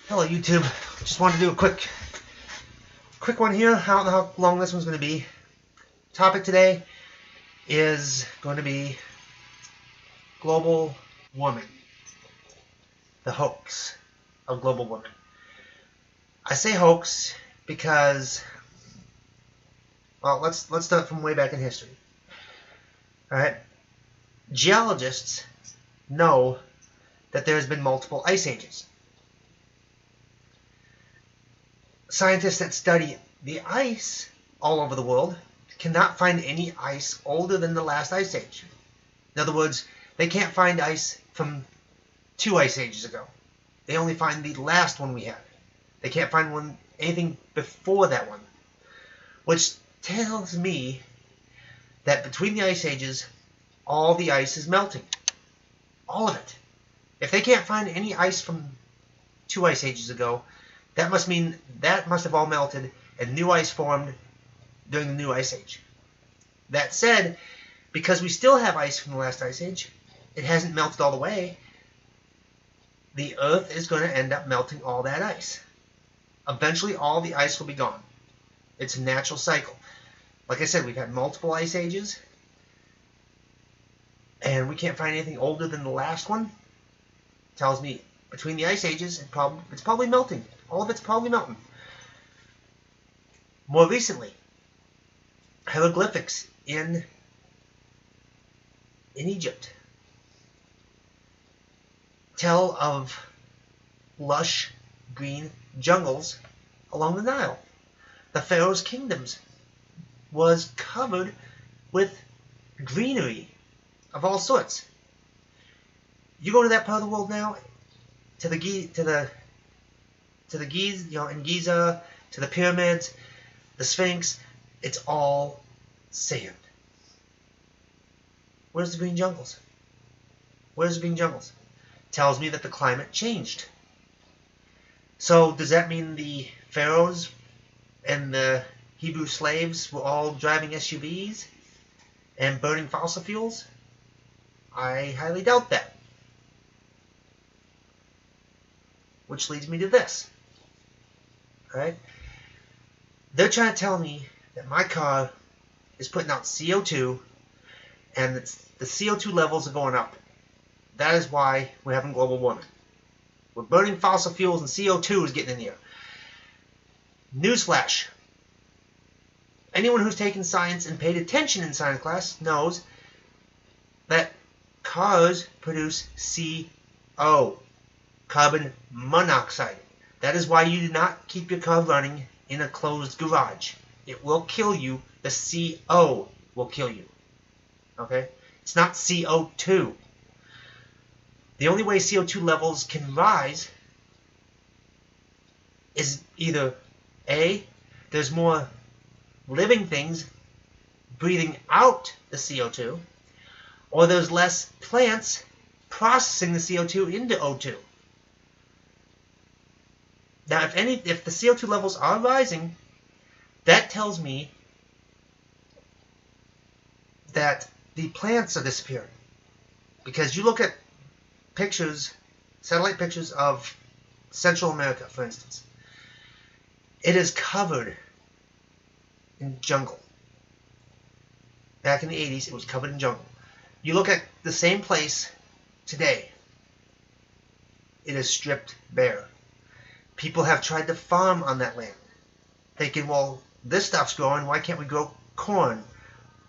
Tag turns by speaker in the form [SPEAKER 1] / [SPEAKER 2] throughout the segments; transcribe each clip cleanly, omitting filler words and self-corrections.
[SPEAKER 1] Hello YouTube. Just wanted to do a quick one here. I don't know how long this one's going to be. Topic today is going to be global warming. The hoax of global warming. I say hoax because, well, let's start from way back in history. All right. Geologists know that there has been multiple ice ages. Scientists that study the ice all over the world cannot find any ice older than the last ice age. In other words, they can't find ice from 2 ice ages ago. They only find the last one we had. They can't find anything before that one, which tells me that between the ice ages, all the ice is melting. All of it. If they can't find any ice from 2 ice ages ago, that must mean that must have all melted and new ice formed during the new ice age. That said, because we still have ice from the last ice age, it hasn't melted all the way, the Earth is going to end up melting all that ice. Eventually, all the ice will be gone. It's a natural cycle. Like I said, we've had multiple ice ages, and we can't find anything older than the last one. Tells me between the ice ages, it's probably melting. All of it's probably melting. More recently, hieroglyphics in Egypt tell of lush green jungles along the Nile. The Pharaoh's kingdoms was covered with greenery of all sorts. You go to that part of the world now, to the Giza, in Giza, to the pyramids, the Sphinx, it's all sand. Where's the green jungles? Where's the green jungles? Tells me that the climate changed. So does that mean the pharaohs and the Hebrew slaves were all driving SUVs and burning fossil fuels? I highly doubt that. Which leads me to this. Alright? They're trying to tell me that my car is putting out CO2 and the CO2 levels are going up. That is why we're having global warming. We're burning fossil fuels and CO2 is getting in the air. Newsflash. Anyone who's taken science and paid attention in science class knows that cars produce CO, carbon monoxide. That is why you do not keep your car running in a closed garage. It will kill you. The CO will kill you. Okay? It's not CO2. The only way CO2 levels can rise is either A, there's more living things breathing out the CO2, or there's less plants processing the CO2 into O2. Now, if the CO2 levels are rising, that tells me that the plants are disappearing. Because you look at pictures, satellite pictures of Central America, for instance. It is covered in jungle. Back in the 80s, it was covered in jungle. You look at the same place today, it is stripped bare. People have tried to farm on that land, thinking, well, this stuff's growing, why can't we grow corn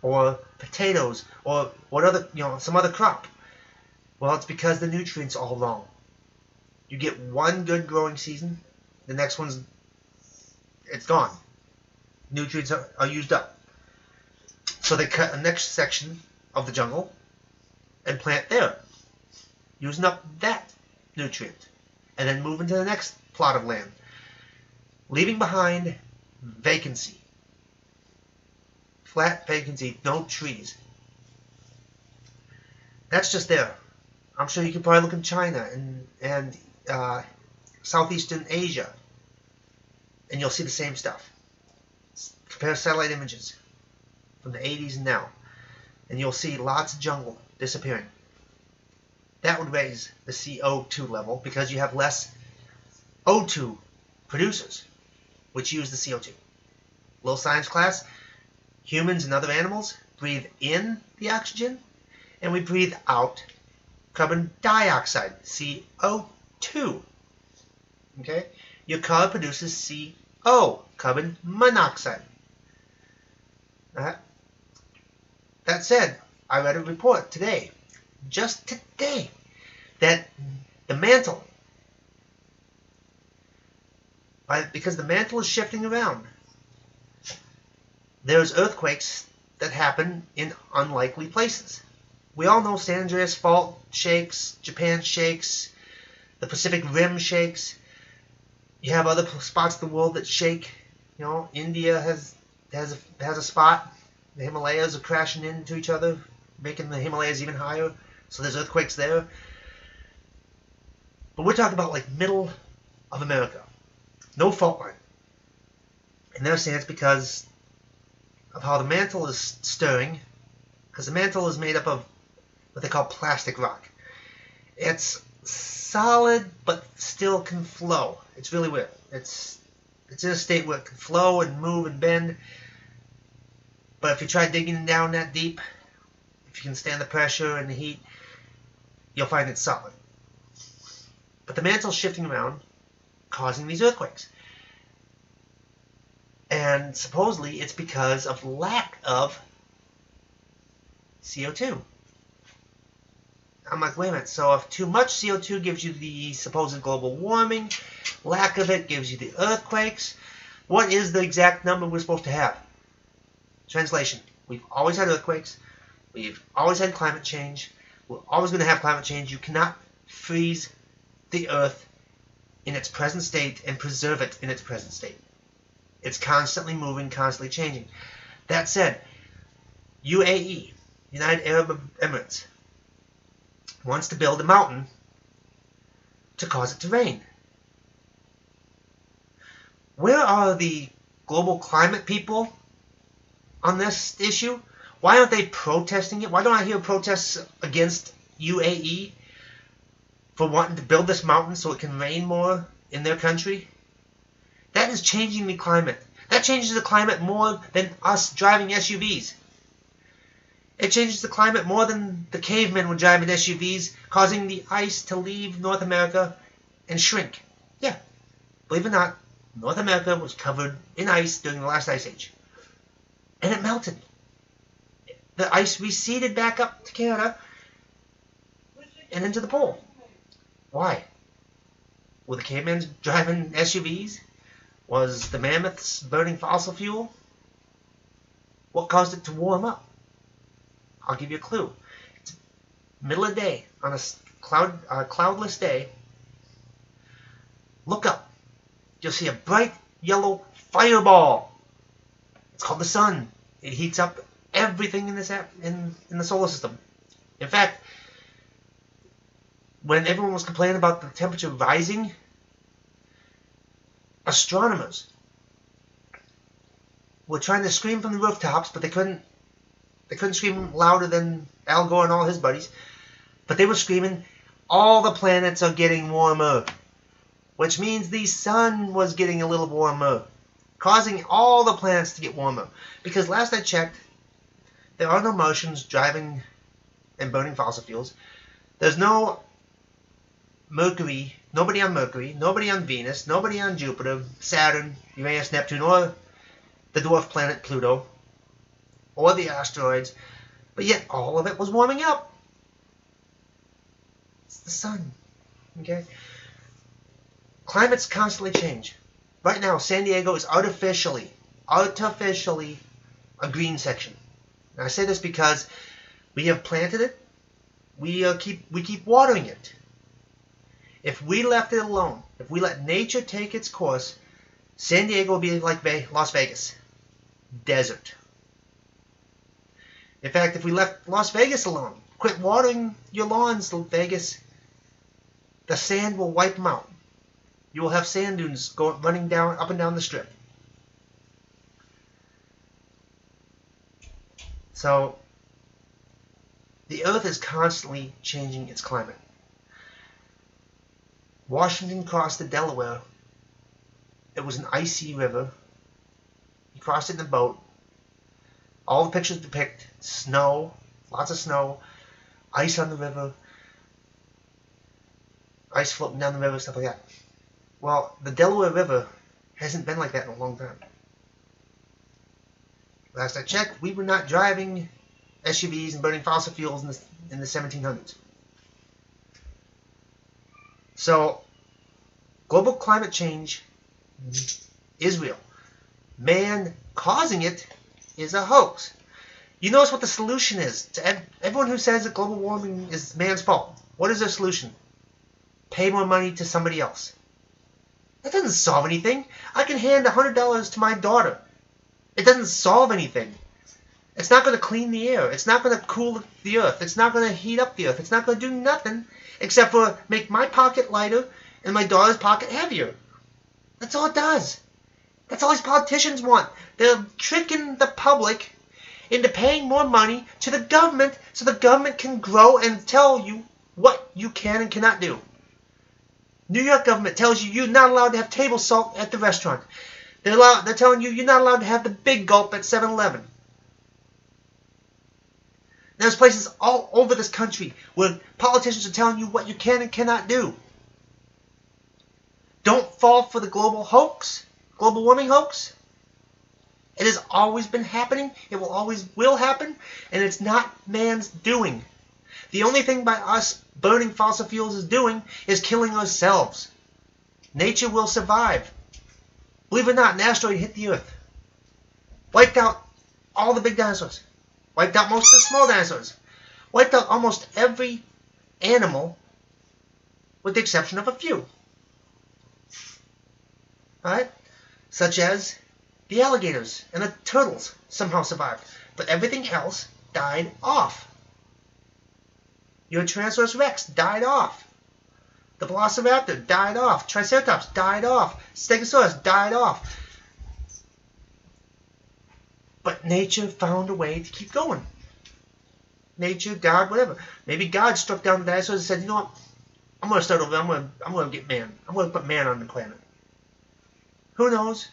[SPEAKER 1] or potatoes or some other crop? Well, it's because the nutrients are all wrong. You get one good growing season, the next one's it's gone. Nutrients are used up. So they cut a next section of the jungle and plant there, using up that nutrient, and then move into the next plot of land, leaving behind vacancy. Flat vacancy, no trees. That's just there. I'm sure you can probably look in China and Southeastern Asia, and you'll see the same stuff. Compare satellite images from the 80s and now, and you'll see lots of jungle disappearing. That would raise the CO2 level because you have less O2 producers, which use the CO2. Little science class, humans and other animals breathe in the oxygen, and we breathe out carbon dioxide, CO2. Okay? Your car produces CO, carbon monoxide. That said, I read a report today, just today, that the mantle, because the mantle is shifting around, there's earthquakes that happen in unlikely places. We all know San Andreas Fault shakes, Japan shakes, the Pacific Rim shakes. You have other spots of the world that shake. You know, India has a spot. The Himalayas are crashing into each other, making the Himalayas even higher. So there's earthquakes there. But we're talking about like middle of America. No fault line. And they're saying it's because of how the mantle is stirring. Because the mantle is made up of what they call plastic rock. It's solid, but still can flow. It's really weird. It's in a state where it can flow and move and bend. But if you try digging down that deep, if you can stand the pressure and the heat, you'll find it's solid. But the mantle's shifting around, causing these earthquakes. And supposedly it's because of lack of CO2. I'm like, wait a minute, so if too much CO2 gives you the supposed global warming, lack of it gives you the earthquakes, what is the exact number we're supposed to have? Translation, we've always had earthquakes, we've always had climate change, we're always going to have climate change. You cannot freeze the earth in its present state and preserve it in its present state. It's constantly moving, constantly changing. That said, UAE, United Arab Emirates, wants to build a mountain to cause it to rain. Where are the global climate people on this issue? Why aren't they protesting it? Why don't I hear protests against UAE for wanting to build this mountain so it can rain more in their country? That is changing the climate. That changes the climate more than us driving SUVs. It changes the climate more than the cavemen were driving SUVs, causing the ice to leave North America and shrink. Yeah, believe it or not, North America was covered in ice during the last ice age. And it melted. The ice receded back up to Canada and into the pole. Why? Were the cavemen driving SUVs? Was the mammoths burning fossil fuel? What caused it to warm up? I'll give you a clue. It's middle of the day, on a cloudless day. Look up. You'll see a bright yellow fireball. It's called the sun. It heats up everything in the solar system. In fact, when everyone was complaining about the temperature rising, astronomers were trying to scream from the rooftops, but they couldn't scream louder than Al Gore and all his buddies. But they were screaming, all the planets are getting warmer. Which means the sun was getting a little warmer. Causing all the planets to get warmer. Because last I checked, there are no Martians driving and burning fossil fuels. There's no Mercury, nobody on Mercury, nobody on Venus, nobody on Jupiter, Saturn, Uranus, Neptune, or the dwarf planet Pluto, or the asteroids, but yet all of it was warming up. It's the sun. Okay? Climates constantly change. Right now, San Diego is artificially a green section. And I say this because we have planted it. We keep watering it. If we left it alone, if we let nature take its course, San Diego will be like Las Vegas. Desert. In fact, if we left Las Vegas alone, quit watering your lawns, Vegas, the sand will wipe them out. You will have sand dunes running down up and down the strip. So, the Earth is constantly changing its climate. Washington crossed the Delaware it was an icy river. He crossed it in a boat. All the pictures depict snow, lots of snow, ice on the river, ice floating down the river, stuff like that. Well, the Delaware River hasn't been like that in a long time. Last I checked, we were not driving SUVs and burning fossil fuels in the 1700s. So, global climate change is real. Man causing it is a hoax. You notice what the solution is to everyone who says that global warming is man's fault. What is their solution? Pay more money to somebody else. That doesn't solve anything. I can hand $100 to my daughter. It doesn't solve anything. It's not going to clean the air. It's not going to cool the earth. It's not going to heat up the earth. It's not going to do nothing except for make my pocket lighter and my daughter's pocket heavier. That's all it does. That's all these politicians want. They're tricking the public into paying more money to the government so the government can grow and tell you what you can and cannot do. New York government tells you you're not allowed to have table salt at the restaurant. They're telling you you're not allowed to have the big gulp at 7-Eleven. There's places all over this country where politicians are telling you what you can and cannot do. Don't fall for the global hoax, global warming hoax. It has always been happening. It will always will happen. And it's not man's doing. The only thing by us burning fossil fuels is doing is killing ourselves. Nature will survive. Believe it or not, an asteroid hit the Earth. Wiped out all the big dinosaurs. Wiped out most of the small dinosaurs. Wiped out almost every animal with the exception of a few. Alright? Such as the alligators and the turtles somehow survived. But everything else died off. Your Tyrannosaurus Rex died off. The Velociraptor died off. Triceratops died off. Stegosaurus died off. But nature found a way to keep going. Nature, God, whatever. Maybe God struck down the dinosaurs and said, you know what? I'm going to start over. I'm going to get man. I'm going to put man on the planet. Who knows?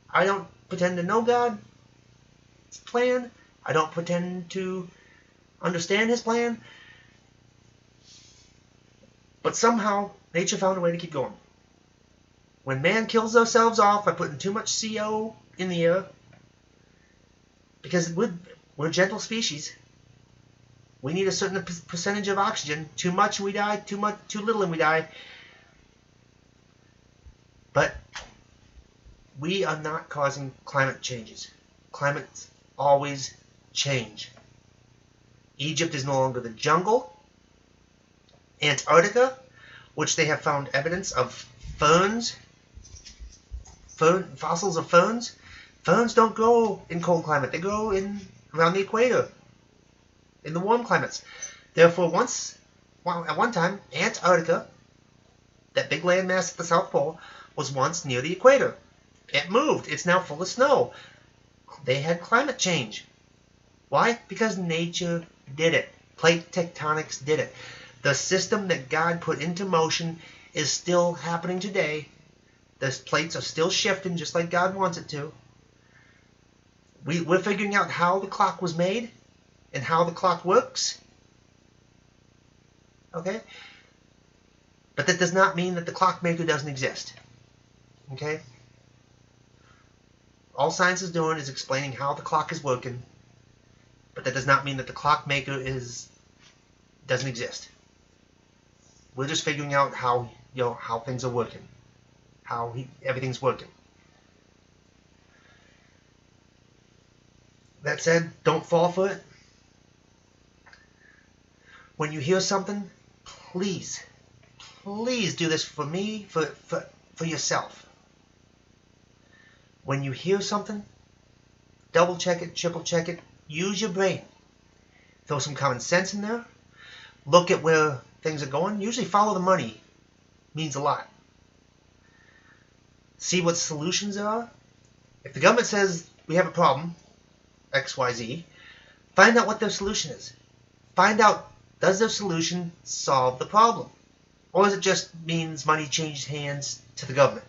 [SPEAKER 1] I don't pretend to know God's plan. I don't pretend to understand his plan. But somehow, nature found a way to keep going. When man kills ourselves off by putting too much CO in the air, because we're a gentle species, we need a certain percentage of oxygen. Too much and we die, too little and we die. But we are not causing climate changes. Climates always change. Egypt is no longer the jungle. Antarctica, which they have found evidence of ferns, fossils of ferns. Ferns don't grow in cold climate. They grow around the equator, in the warm climates. Therefore, at one time, Antarctica, that big landmass at the South Pole, was once near the equator. It moved. It's now full of snow. They had climate change. Why? Because nature did it. Plate tectonics did it. The system that God put into motion is still happening today. The plates are still shifting just like God wants it to. We're figuring out how the clock was made and how the clock works. Okay? But that does not mean that the clockmaker doesn't exist. Okay? All science is doing is explaining how the clock is working. But that does not mean that the clockmaker doesn't exist. We're just figuring out how things are working, how everything's working. That said, don't fall for it. When you hear something, please do this for me, for yourself. When you hear something, double check it, triple check it, use your brain. Throw some common sense in there. Look at where things are going. Usually follow the money means a lot. See what solutions there are. If the government says we have a problem, XYZ, find out what their solution is. Find out, does their solution solve the problem? Or does it just means money changes hands to the government?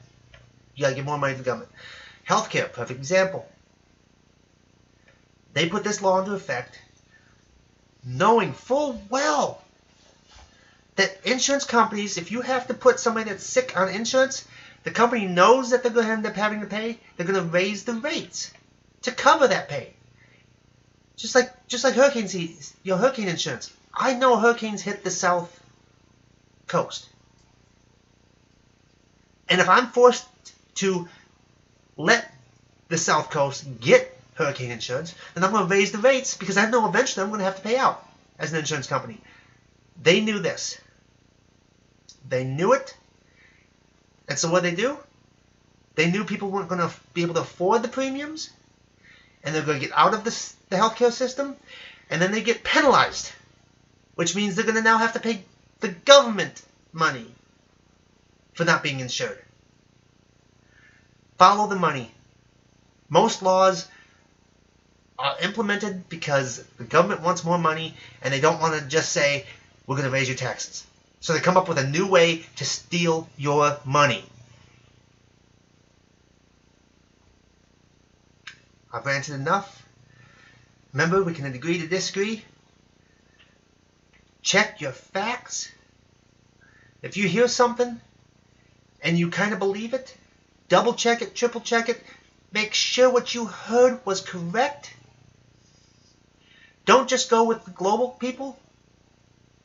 [SPEAKER 1] You gotta give more money to the government. Healthcare, perfect example. They put this law into effect knowing full well that insurance companies, if you have to put somebody that's sick on insurance, the company knows that they're going to end up having to pay. They're going to raise the rates to cover that pay. Just like hurricane insurance. I know hurricanes hit the South Coast. And if I'm forced to let the South Coast get hurricane insurance, then I'm going to raise the rates because I know eventually I'm going to have to pay out as an insurance company. They knew this. They knew it. And so what they do? They knew people weren't going to be able to afford the premiums, and they're going to get out of the healthcare system, and then they get penalized, which means they're going to now have to pay the government money for not being insured. Follow the money. Most laws are implemented because the government wants more money, and they don't want to just say, we're going to raise your taxes. So they come up with a new way to steal your money. I've ranted enough. Remember, we can agree to disagree. Check your facts. If you hear something and you kind of believe it, double check it, triple check it. Make sure what you heard was correct. Don't just go with the global people.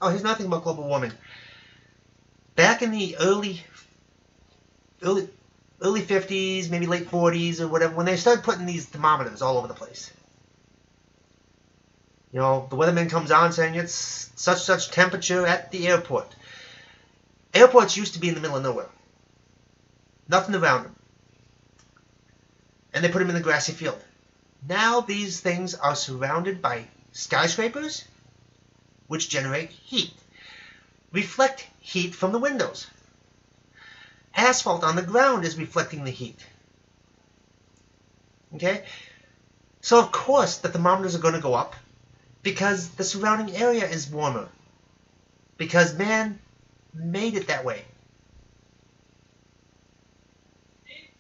[SPEAKER 1] Oh, here's nothing about global warming. Back in the early 50s, maybe late 40s or whatever, when they started putting these thermometers all over the place. You know, the weatherman comes on saying it's such temperature at the airport. Airports used to be in the middle of nowhere. Nothing around them. And they put them in the grassy field. Now these things are surrounded by skyscrapers, which generate heat. Reflect heat from the windows. Asphalt on the ground is reflecting the heat. Okay? So of course the thermometers are going to go up because the surrounding area is warmer. Because man made it that way.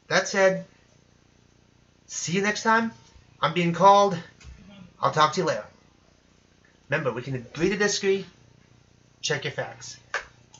[SPEAKER 1] That said, see you next time. I'm being called. I'll talk to you later. Remember, we can agree to disagree. Check your facts.